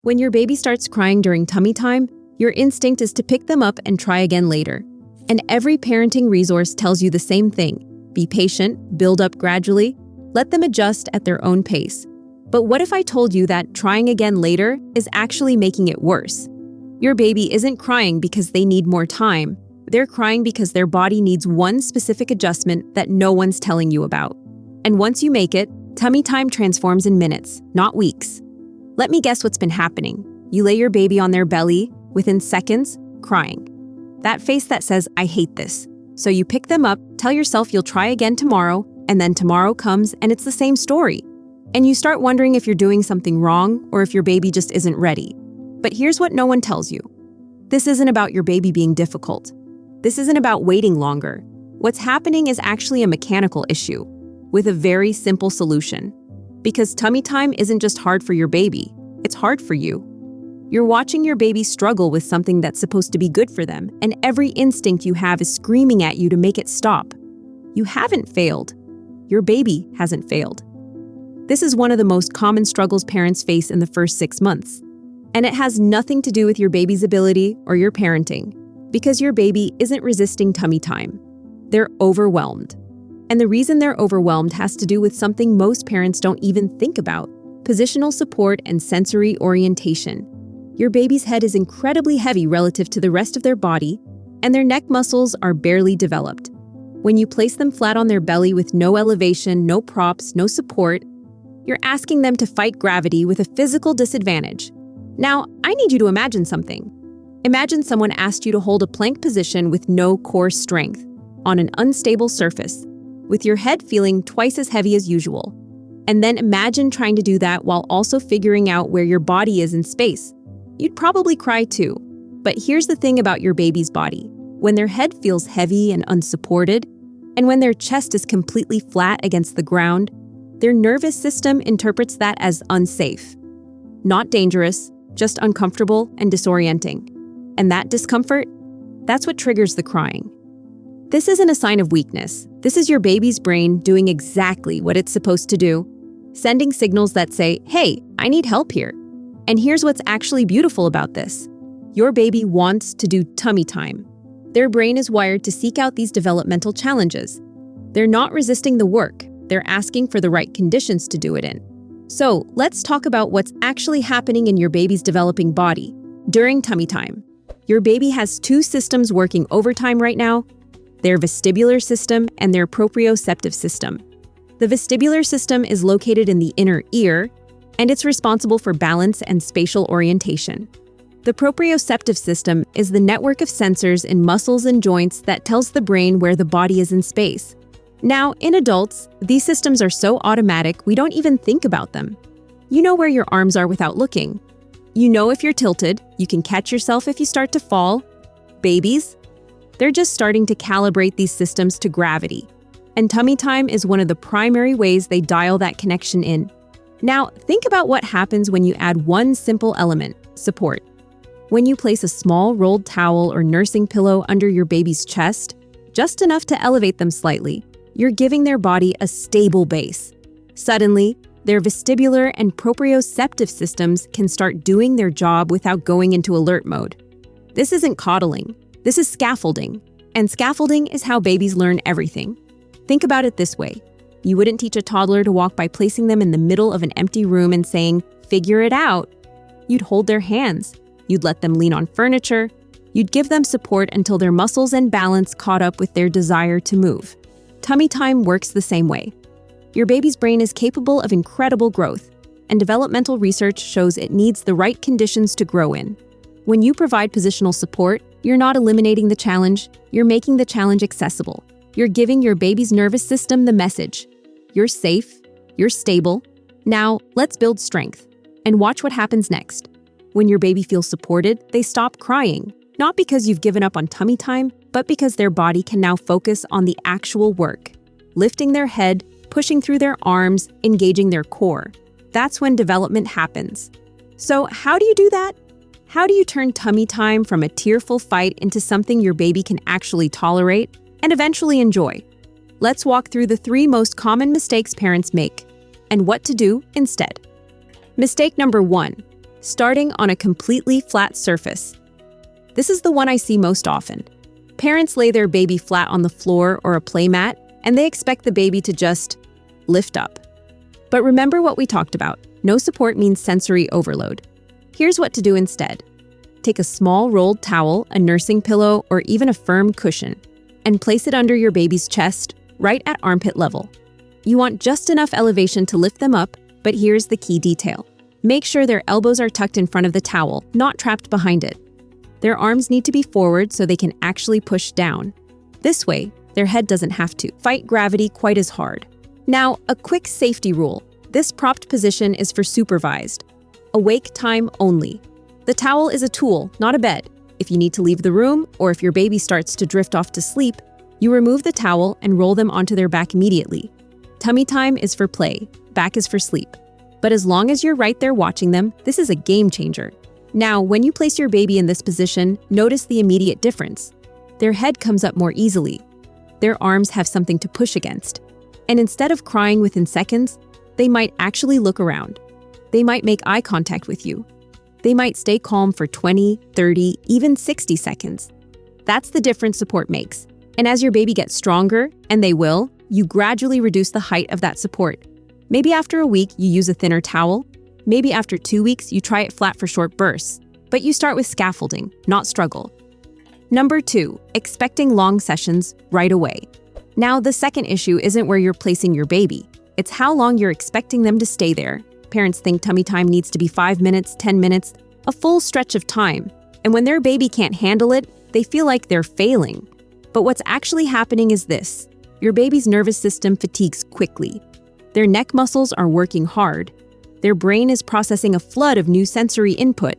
When your baby starts crying during tummy time, your instinct is to pick them up and try again later. And every parenting resource tells you the same thing. Be patient, build up gradually, let them adjust at their own pace. But what if I told you that trying again later is actually making it worse? Your baby isn't crying because they need more time. They're crying because their body needs one specific adjustment that no one's telling you about. And once you make it, tummy time transforms in minutes, not weeks. Let me guess what's been happening. You lay your baby on their belly, within seconds, crying. That face that says, "I hate this." So you pick them up, tell yourself you'll try again tomorrow, and then tomorrow comes and it's the same story. And you start wondering if you're doing something wrong or if your baby just isn't ready. But here's what no one tells you. This isn't about your baby being difficult. This isn't about waiting longer. What's happening is actually a mechanical issue with a very simple solution. Because tummy time isn't just hard for your baby, it's hard for you. You're watching your baby struggle with something that's supposed to be good for them, and every instinct you have is screaming at you to make it stop. You haven't failed. Your baby hasn't failed. This is one of the most common struggles parents face in the first 6 months. And it has nothing to do with your baby's ability or your parenting, because your baby isn't resisting tummy time. They're overwhelmed. And the reason they're overwhelmed has to do with something most parents don't even think about: positional support and sensory orientation. Your baby's head is incredibly heavy relative to the rest of their body, and their neck muscles are barely developed. When you place them flat on their belly with no elevation, no props, no support, you're asking them to fight gravity with a physical disadvantage. Now, I need you to imagine something. Imagine someone asked you to hold a plank position with no core strength, on an unstable surface, with your head feeling twice as heavy as usual. And then imagine trying to do that while also figuring out where your body is in space. You'd probably cry too. But here's the thing about your baby's body. When their head feels heavy and unsupported, and when their chest is completely flat against the ground, their nervous system interprets that as unsafe. Not dangerous, just uncomfortable and disorienting. And that discomfort, that's what triggers the crying. This isn't a sign of weakness. This is your baby's brain doing exactly what it's supposed to do, sending signals that say, "Hey, I need help here." And here's what's actually beautiful about this. Your baby wants to do tummy time. Their brain is wired to seek out these developmental challenges. They're not resisting the work. They're asking for the right conditions to do it in. So let's talk about what's actually happening in your baby's developing body during tummy time. Your baby has 2 systems working overtime right now: their vestibular system and their proprioceptive system. The vestibular system is located in the inner ear, and it's responsible for balance and spatial orientation. The proprioceptive system is the network of sensors in muscles and joints that tells the brain where the body is in space. Now, in adults, these systems are so automatic we don't even think about them. You know where your arms are without looking. You know if you're tilted, you can catch yourself if you start to fall. Babies? They're just starting to calibrate these systems to gravity. And tummy time is one of the primary ways they dial that connection in. Now, think about what happens when you add one simple element: support. When you place a small rolled towel or nursing pillow under your baby's chest, just enough to elevate them slightly, you're giving their body a stable base. Suddenly, their vestibular and proprioceptive systems can start doing their job without going into alert mode. This isn't coddling. This is scaffolding. And scaffolding is how babies learn everything. Think about it this way. You wouldn't teach a toddler to walk by placing them in the middle of an empty room and saying, "Figure it out." You'd hold their hands. You'd let them lean on furniture. You'd give them support until their muscles and balance caught up with their desire to move. Tummy time works the same way. Your baby's brain is capable of incredible growth, and developmental research shows it needs the right conditions to grow in. When you provide positional support, you're not eliminating the challenge, you're making the challenge accessible. You're giving your baby's nervous system the message: you're safe, you're stable. Now, let's build strength. And watch what happens next. When your baby feels supported, they stop crying, not because you've given up on tummy time, but because their body can now focus on the actual work, lifting their head, pushing through their arms, engaging their core. That's when development happens. So how do you do that? How do you turn tummy time from a tearful fight into something your baby can actually tolerate and eventually enjoy? Let's walk through the 3 most common mistakes parents make and what to do instead. Mistake number 1, starting on a completely flat surface. This is the one I see most often. Parents lay their baby flat on the floor or a playmat, and they expect the baby to just lift up. But remember what we talked about. No support means sensory overload. Here's what to do instead. Take a small rolled towel, a nursing pillow, or even a firm cushion, and place it under your baby's chest, right at armpit level. You want just enough elevation to lift them up, but here's the key detail. Make sure their elbows are tucked in front of the towel, not trapped behind it. Their arms need to be forward so they can actually push down. This way, their head doesn't have to fight gravity quite as hard. Now, a quick safety rule. This propped position is for supervised. Awake time only. The towel is a tool, not a bed. If you need to leave the room, or if your baby starts to drift off to sleep, you remove the towel and roll them onto their back immediately. Tummy time is for play, back is for sleep. But as long as you're right there watching them, this is a game changer. Now, when you place your baby in this position, notice the immediate difference. Their head comes up more easily. Their arms have something to push against. And instead of crying within seconds, they might actually look around. They might make eye contact with you. They might stay calm for 20, 30, even 60 seconds. That's the difference support makes. And as your baby gets stronger, and they will, you gradually reduce the height of that support. Maybe after a week, you use a thinner towel. Maybe after 2 weeks, you try it flat for short bursts. But you start with scaffolding, not struggle. Number 2, expecting long sessions right away. Now, the second issue isn't where you're placing your baby. It's how long you're expecting them to stay there. Parents think tummy time needs to be 5 minutes, 10 minutes, a full stretch of time. And when their baby can't handle it, they feel like they're failing. But what's actually happening is this. Your baby's nervous system fatigues quickly. Their neck muscles are working hard. Their brain is processing a flood of new sensory input.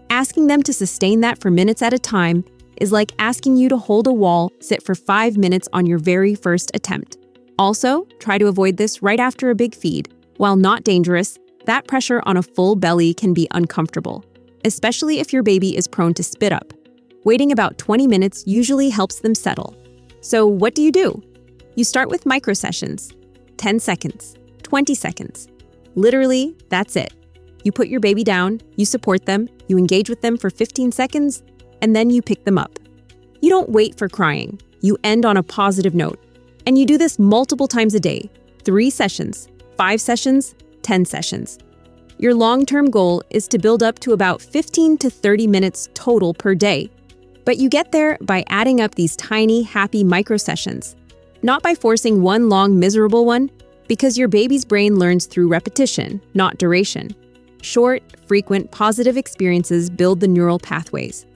Asking them to sustain that for minutes at a time is like asking you to hold a wall, sit for 5 minutes on your very first attempt. Also, try to avoid this right after a big feed. While not dangerous, that pressure on a full belly can be uncomfortable, especially if your baby is prone to spit up. Waiting about 20 minutes usually helps them settle. So what do? You start with micro sessions, 10 seconds, 20 seconds. Literally, that's it. You put your baby down, you support them, you engage with them for 15 seconds, and then you pick them up. You don't wait for crying. You end on a positive note. And you do this multiple times a day, 3 sessions, 5 sessions, 10 sessions. Your long-term goal is to build up to about 15 to 30 minutes total per day. But you get there by adding up these tiny, happy micro sessions, not by forcing one long, miserable one, because your baby's brain learns through repetition, not duration. Short, frequent, positive experiences build the neural pathways.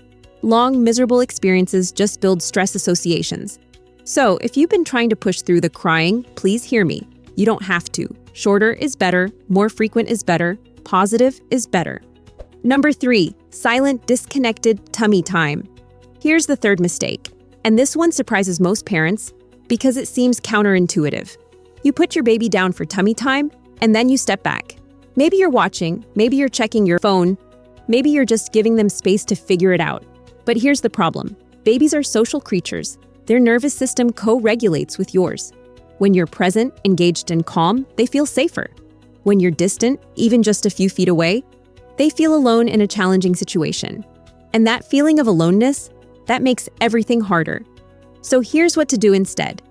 Long, miserable experiences just build stress associations. So, if you've been trying to push through the crying, please hear me. You don't have to. Shorter is better, more frequent is better, positive is better. Number 3, silent, disconnected tummy time. Here's the third mistake, and this one surprises most parents because it seems counterintuitive. You put your baby down for tummy time, and then you step back. Maybe you're watching, maybe you're checking your phone, maybe you're just giving them space to figure it out. But here's the problem. Babies are social creatures. Their nervous system co-regulates with yours. When you're present, engaged, and calm, they feel safer. When you're distant, even just a few feet away, they feel alone in a challenging situation. And that feeling of aloneness, that makes everything harder. So here's what to do instead.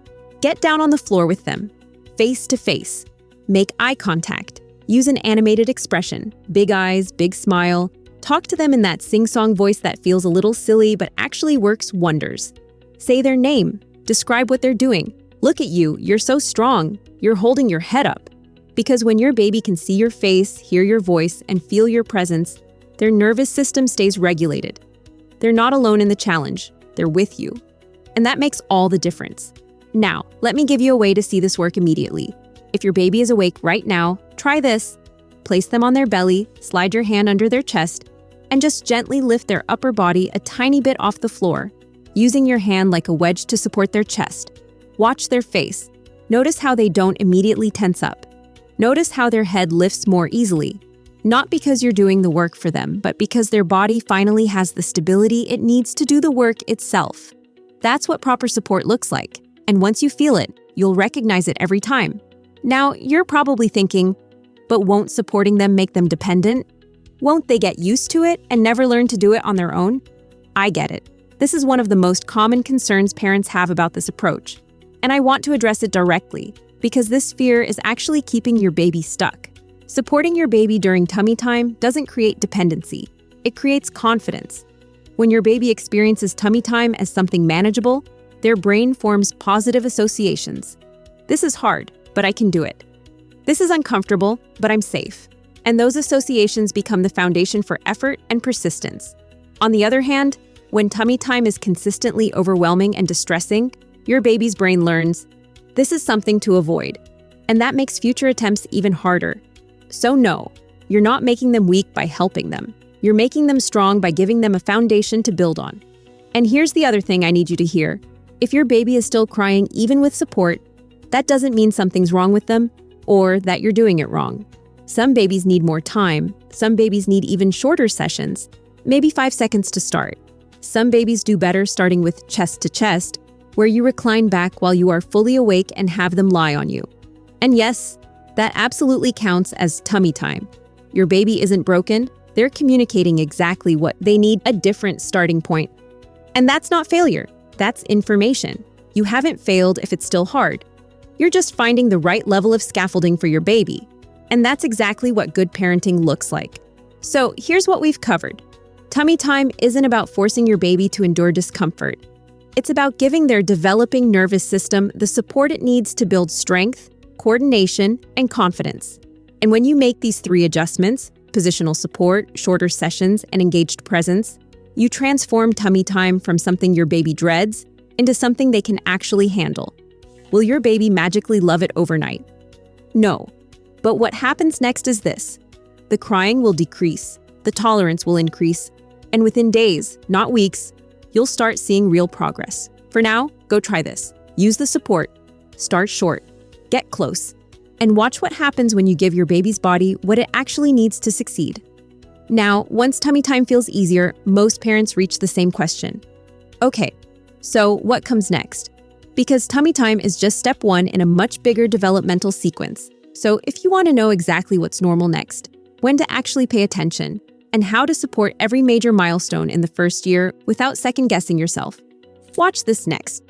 Get down on the floor with them, face to face. Make eye contact. Use an animated expression, big eyes, big smile. Talk to them in that sing-song voice that feels a little silly but actually works wonders. Say their name. Describe what they're doing. Look at you, you're so strong. You're holding your head up. Because when your baby can see your face, hear your voice, and feel your presence, their nervous system stays regulated. They're not alone in the challenge. They're with you. And that makes all the difference. Now, let me give you a way to see this work immediately. If your baby is awake right now, try this. Place them on their belly, slide your hand under their chest, and just gently lift their upper body a tiny bit off the floor, using your hand like a wedge to support their chest. Watch their face. Notice how they don't immediately tense up. Notice how their head lifts more easily. Not because you're doing the work for them, but because their body finally has the stability it needs to do the work itself. That's what proper support looks like. And once you feel it, you'll recognize it every time. Now, you're probably thinking, but won't supporting them make them dependent? Won't they get used to it and never learn to do it on their own? I get it. This is one of the most common concerns parents have about this approach. And I want to address it directly, because this fear is actually keeping your baby stuck. Supporting your baby during tummy time doesn't create dependency. It creates confidence. When your baby experiences tummy time as something manageable, their brain forms positive associations. This is hard, but I can do it. This is uncomfortable, but I'm safe. And those associations become the foundation for effort and persistence. On the other hand, when tummy time is consistently overwhelming and distressing, your baby's brain learns, this is something to avoid. And that makes future attempts even harder. So no, you're not making them weak by helping them. You're making them strong by giving them a foundation to build on. And here's the other thing I need you to hear. If your baby is still crying even with support, that doesn't mean something's wrong with them or that you're doing it wrong. Some babies need more time. Some babies need even shorter sessions, maybe 5 seconds to start. Some babies do better starting with chest to chest, where you recline back while you are fully awake and have them lie on you. And yes, that absolutely counts as tummy time. Your baby isn't broken. They're communicating exactly what they need, a different starting point. And that's not failure. That's information. You haven't failed if it's still hard. You're just finding the right level of scaffolding for your baby. And that's exactly what good parenting looks like. So here's what we've covered. Tummy time isn't about forcing your baby to endure discomfort. It's about giving their developing nervous system the support it needs to build strength, coordination, and confidence. And when you make these 3 adjustments, positional support, shorter sessions, and engaged presence, you transform tummy time from something your baby dreads into something they can actually handle. Will your baby magically love it overnight? No. But what happens next is this. The crying will decrease, the tolerance will increase, and within days, not weeks, you'll start seeing real progress. For now, go try this. Use the support. Start short. Get close. And watch what happens when you give your baby's body what it actually needs to succeed. Now, once tummy time feels easier, most parents reach the same question. Okay, so what comes next? Because tummy time is just step 1 in a much bigger developmental sequence. So if you want to know exactly what's normal next, when to actually pay attention, and how to support every major milestone in the first year without second-guessing yourself, watch this next.